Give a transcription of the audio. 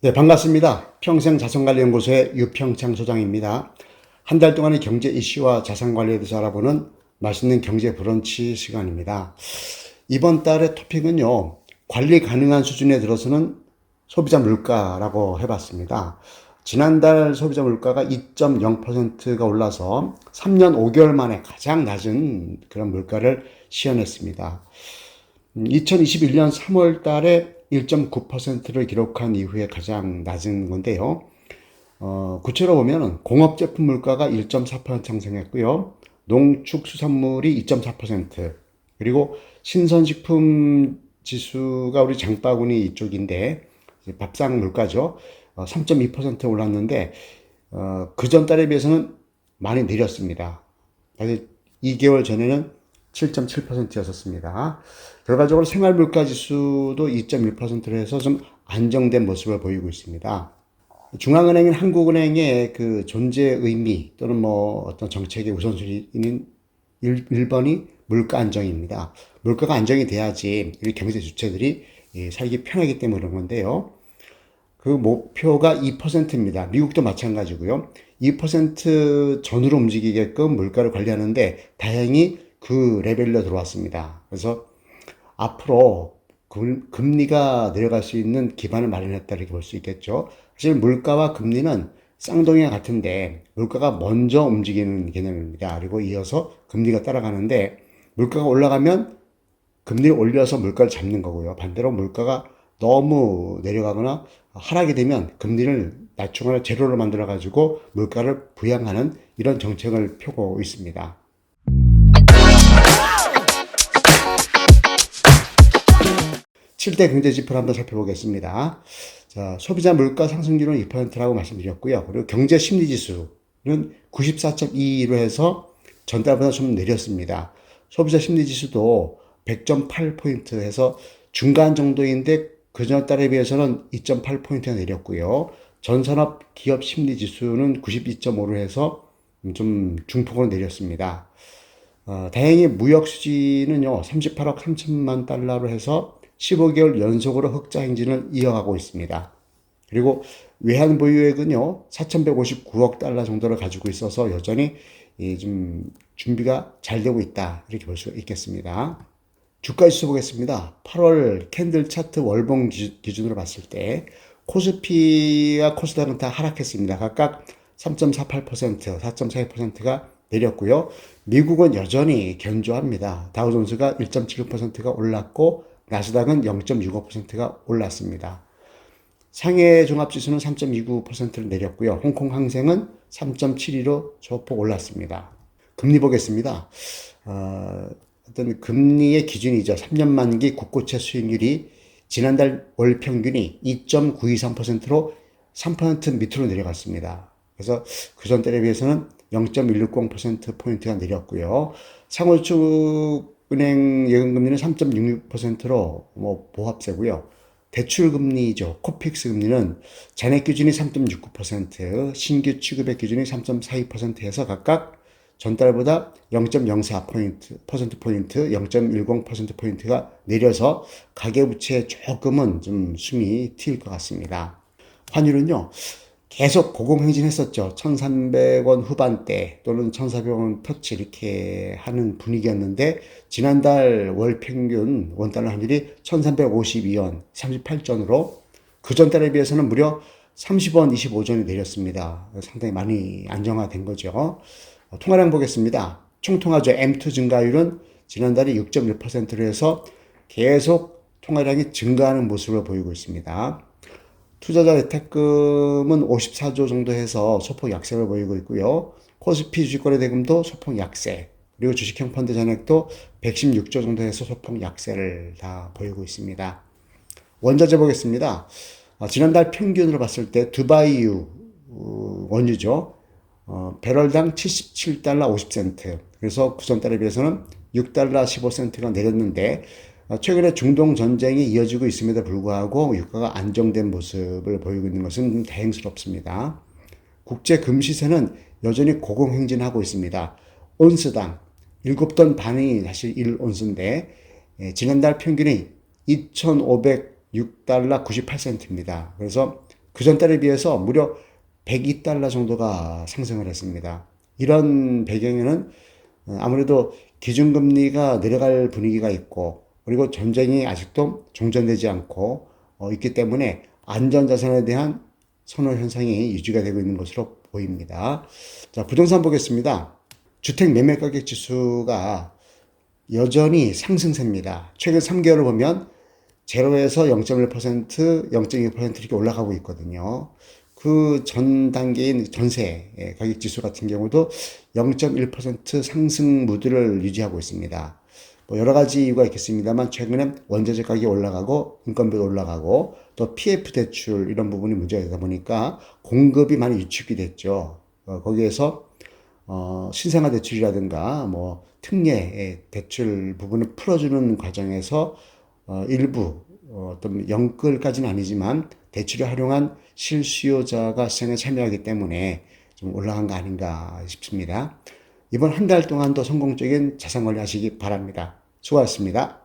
네, 반갑습니다. 평생자산관리연구소의 유평창 소장입니다. 한 달 동안의 경제 이슈와 자산관리에 대해서 알아보는 맛있는 경제 브런치 시간입니다. 이번 달의 토픽은요, 관리 가능한 수준에 들어서는 소비자 물가라고 해봤습니다. 지난달 소비자 물가가 2.0%가 올라서 3년 5개월 만에 가장 낮은 그런 물가를 시현했습니다. 2021년 3월 달에 1.9%를 기록한 이후에 가장 낮은 건데요. 구체로 보면 공업제품 물가가 1.4% 상승했고요. 농축수산물이 2.4%, 그리고 신선식품 지수가 우리 장바구니 이쪽인데 밥상 물가죠. 3.2% 올랐는데 그 전 달에 비해서는 많이 내렸습니다. 사실 2개월 전에는 7.7%였었습니다. 결과적으로 생활물가 지수도 2.1%로 해서 좀 안정된 모습을 보이고 있습니다. 중앙은행인 한국은행의 그 존재 의미 또는 뭐 어떤 정책의 우선순위인 1번이 물가 안정입니다. 물가가 안정이 돼야지 우리 경제 주체들이 살기 편하기 때문에 그런 건데요. 그 목표가 2%입니다. 미국도 마찬가지고요. 2% 전후로 움직이게끔 물가를 관리하는데 다행히 그 레벨로 들어왔습니다. 그래서 앞으로 금리가 내려갈 수 있는 기반을 마련했다 이렇게 볼 수 있겠죠. 사실 물가와 금리는 쌍둥이와 같은데 물가가 먼저 움직이는 개념입니다. 그리고 이어서 금리가 따라가는데 물가가 올라가면 금리를 올려서 물가를 잡는 거고요. 반대로 물가가 너무 내려가거나 하락이 되면 금리를 낮추거나 제로로 만들어 가지고 물가를 부양하는 이런 정책을 펴고 있습니다. 7대 경제 지표를 한번 살펴보겠습니다. 자, 소비자 물가 상승률은 2%라고 말씀드렸고요. 그리고 경제 심리 지수는 94.2로 해서 전달보다 좀 내렸습니다. 소비자 심리 지수도 100.8포인트 해서 중간 정도인데 그 전달에 비해서는 2.8포인트가 내렸고요. 전산업 기업 심리 지수는 92.5로 해서 좀 중폭으로 내렸습니다. 다행히 무역 수지는요, 38억 3천만 달러로 해서 15개월 연속으로 흑자 행진을 이어가고 있습니다. 그리고 외환 보유액은요, 4,159억 달러 정도를 가지고 있어서 여전히 좀 준비가 잘 되고 있다. 이렇게 볼 수가 있겠습니다. 주가 지수 보겠습니다. 8월 캔들 차트 월봉 기준으로 봤을 때 코스피와 코스닥은 다 하락했습니다. 각각 3.48%, 4.42%가 내렸고요. 미국은 여전히 견조합니다. 다우존스가 1.76%가 올랐고 나스닥은 0.65%가 올랐습니다. 상해 종합지수는 3.29%를 내렸고요. 홍콩 항생은 3.72로 소폭 올랐습니다. 금리 보겠습니다. 어떤 금리의 기준이죠. 3년 만기 국고채 수익률이 지난달 월 평균이 2.923%로 3% 밑으로 내려갔습니다. 그래서 그 전달에 비해서는 0.160%포인트가 내렸고요. 상호수축은행 예금금리는 3.66%로 뭐 보합세고요. 대출금리죠. 코픽스 금리는 잔액 기준이 3.69%, 신규 취급액 기준이 3.42%에서 각각 전달보다 0.04%포인트, 0.10%포인트가 내려서 가계부채에 조금은 좀 숨이 트일 것 같습니다. 환율은요, 계속 고공행진했었죠. 1,300원 후반대 또는 1,400원 터치 이렇게 하는 분위기였는데 지난달 월 평균 원달러 환율이 1,352원 38전으로 그 전달에 비해서는 무려 30원 25전이 내렸습니다. 상당히 많이 안정화된 거죠. 통화량 보겠습니다. 총통화조 M2 증가율은 지난달에 6.1%로 해서 계속 통화량이 증가하는 모습을 보이고 있습니다. 투자자 대탁금은 54조 정도 해서 소폭 약세를 보이고 있고요. 코스피 주식거래 대금도 소폭 약세, 그리고 주식형 펀드 잔액도 116조 정도 해서 소폭 약세를 다 보이고 있습니다. 원자재 보겠습니다. 지난달 평균으로 봤을 때 두바이유 원유죠. 배럴당 77달러 50센트. 그래서 그 전달에 비해서는 6달러 15센트가 내렸는데 최근에 중동 전쟁이 이어지고 있음에도 불구하고 유가가 안정된 모습을 보이고 있는 것은 다행스럽습니다. 국제 금시세는 여전히 고공행진하고 있습니다. 온스당 7돈 반이 사실 1온스인데 지난달 평균이 2,506달러 98센트입니다. 그래서 그전 달에 비해서 무려 102달러 정도가 상승을 했습니다. 이런 배경에는 아무래도 기준금리가 내려갈 분위기가 있고, 그리고 전쟁이 아직도 종전되지 않고 있기 때문에 안전자산에 대한 선호 현상이 유지가 되고 있는 것으로 보입니다. 자, 부동산 보겠습니다. 주택 매매 가격 지수가 여전히 상승세입니다. 최근 3개월을 보면 0에서 0.1%, 0.2% 이렇게 올라가고 있거든요. 그 전 단계인 전세 가격 지수 같은 경우도 0.1% 상승 무드를 유지하고 있습니다. 뭐 여러 가지 이유가 있겠습니다만 최근엔 원자재 가격이 올라가고 인건비도 올라가고 또 PF 대출 이런 부분이 문제가 되다 보니까 공급이 많이 위축이 됐죠. 거기에서 신생아 대출이라든가 뭐 특례 대출 부분을 풀어주는 과정에서 일부 어떤 영끌까지는 아니지만 대출을 활용한 실수요자가 시장에 참여하기 때문에 좀 올라간 거 아닌가 싶습니다. 이번 한 달 동안도 성공적인 자산 관리 하시기 바랍니다. 수고하셨습니다.